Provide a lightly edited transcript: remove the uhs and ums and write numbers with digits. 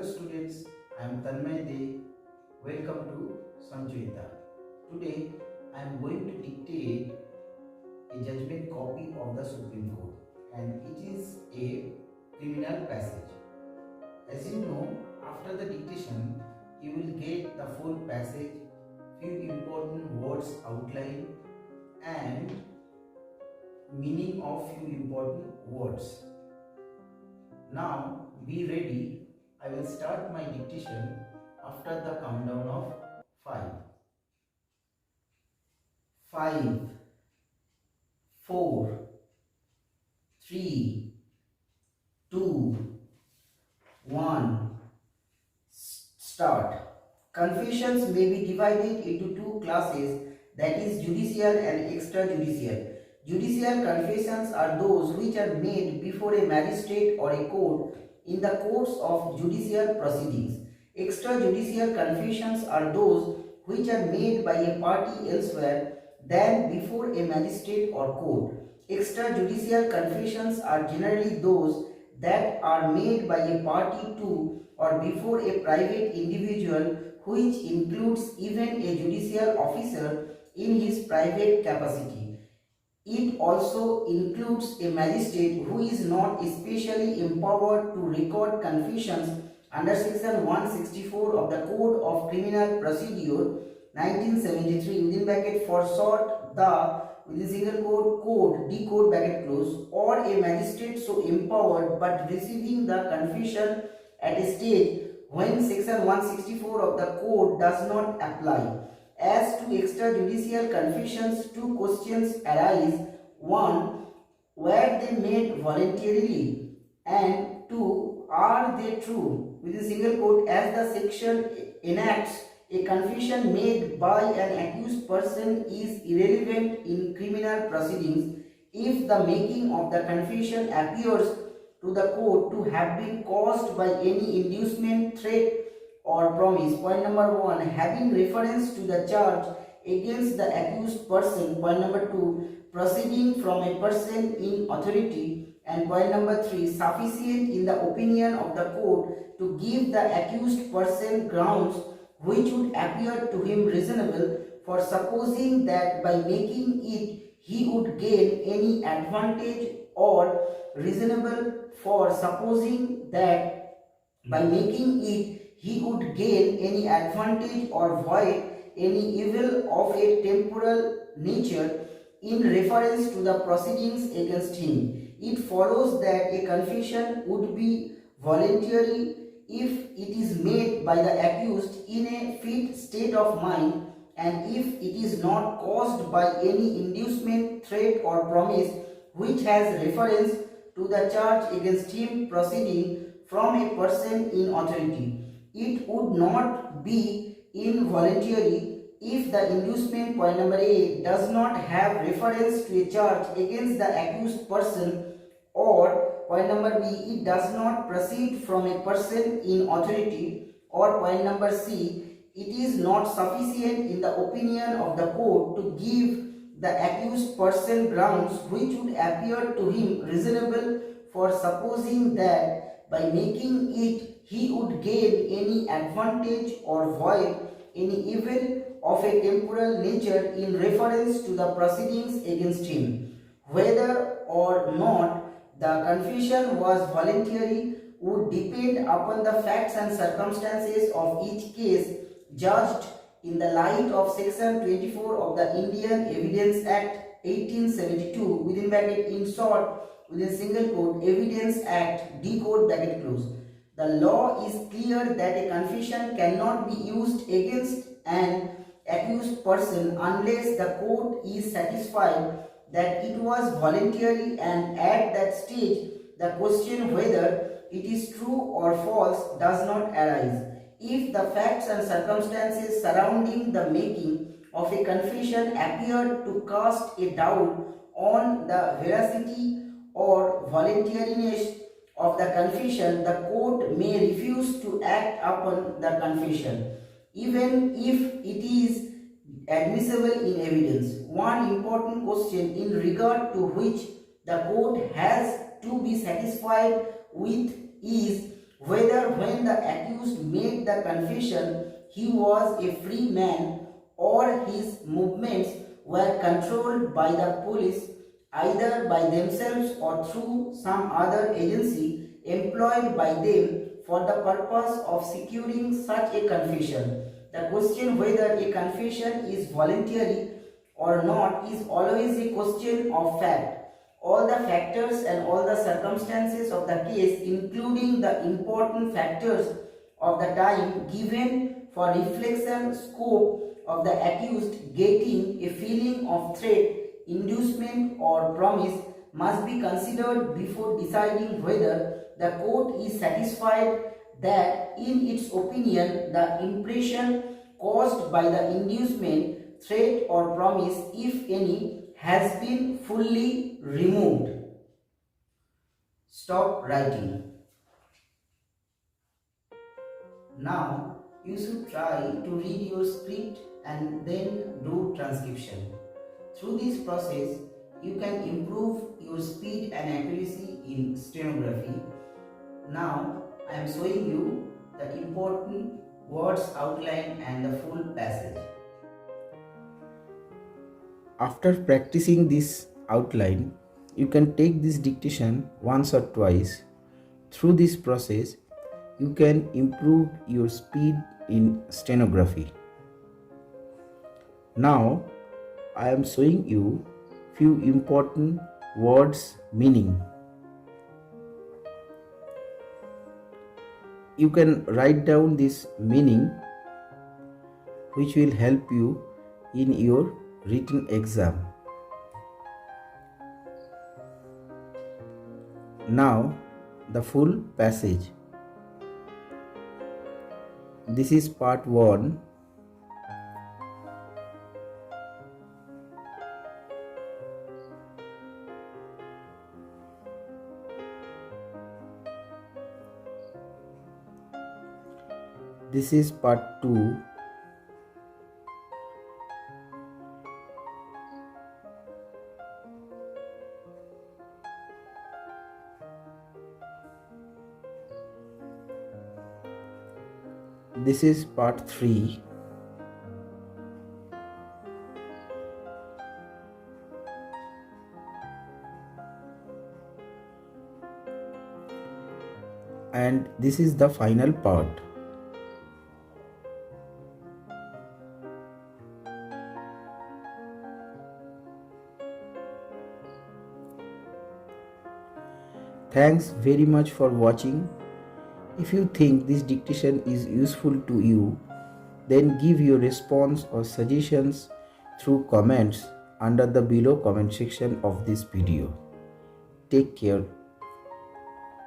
students, I am Tanmay De. Welcome to Sanchoita. Today I am going to dictate a judgment copy of the Supreme Court, and it is a criminal passage. As you know, after the dictation you will get the full passage, few important words outline and meaning of few important words. Now be ready. I will start my dictation after the countdown of 5. 5, 4, 3, 2, 1. Start. Confessions may be divided into two classes, that is judicial and extrajudicial. Judicial confessions are those which are made before a magistrate or a court in the course of judicial proceedings. Extrajudicial confessions are those which are made by a party elsewhere than before a magistrate or court. Extrajudicial confessions are generally those that are made by a party to or before a private individual, which includes even a judicial officer in his private capacity. It also includes a magistrate who is not especially empowered to record confessions under section 164 of the Code of Criminal Procedure 1973 within bracket for short the within single quote code decode bracket close, or a magistrate so empowered but receiving the confession at a stage when section 164 of the code does not apply. As to extrajudicial confessions, two questions arise. One, were they made voluntarily? And two, are they true? Within single quote, as the section enacts, a confession made by an accused person is irrelevant in criminal proceedings if the making of the confession appears to the court to have been caused by any inducement, threat, or promise. Point number 1, having reference to the charge against the accused person. Point number 2, proceeding from a person in authority. And point number 3, sufficient in the opinion of the court to give the accused person grounds which would appear to him reasonable for supposing that by making it he would gain any advantage, or reasonable for supposing that by making it he would gain any advantage or void any evil of a temporal nature in reference to the proceedings against him. It follows that a confession would be voluntary if it is made by the accused in a fit state of mind, and if it is not caused by any inducement, threat, or promise which has reference to the charge against him proceeding from a person in authority. It would not be involuntary if the inducement, point number A, does not have reference to a charge against the accused person, or point number B, it does not proceed from a person in authority, or point number C, it is not sufficient in the opinion of the court to give the accused person grounds which would appear to him reasonable for supposing that by making it he would gain any advantage or void any evil of a temporal nature in reference to the proceedings against him. Whether or not the confession was voluntary would depend upon the facts and circumstances of each case, judged in the light of section 24 of the Indian Evidence Act 1872 within bracket in short within single quote Evidence Act decode bracket close. The law is clear that a confession cannot be used against an accused person unless the court is satisfied that it was voluntary, and at that stage the question whether it is true or false does not arise. If the facts and circumstances surrounding the making of a confession appear to cast a doubt on the veracity or voluntariness of the confession, the court may refuse to act upon the confession, even if it is admissible in evidence. One important question in regard to which the court has to be satisfied with is whether when the accused made the confession he was a free man or his movements were controlled by the police either by themselves or through some other agency employed by them for the purpose of securing such a confession. The question whether a confession is voluntary or not is always a question of fact. All the factors and all the circumstances of the case, including the important factors of the time given for reflection scope of the accused getting a feeling of threat, inducement or promise, must be considered before deciding whether the court is satisfied that in its opinion the impression caused by the inducement, threat or promise, if any, has been fully removed. Stop writing. Now you should try to read your script and then do transcription. Through this process, you can improve your speed and accuracy in stenography. Now I am showing you the important words outline and the full passage. After practicing this outline, you can take this dictation once or twice. Through this process, you can improve your speed in stenography. Now, I am showing you few important words meaning. You can write down this meaning which will help you in your written exam. Now the full passage. This is part 1. This is part 2. This is part 3. And this is the final part. Thanks very much for watching. If you think this dictation is useful to you, then give your response or suggestions through comments under the below comment section of this video. Take care.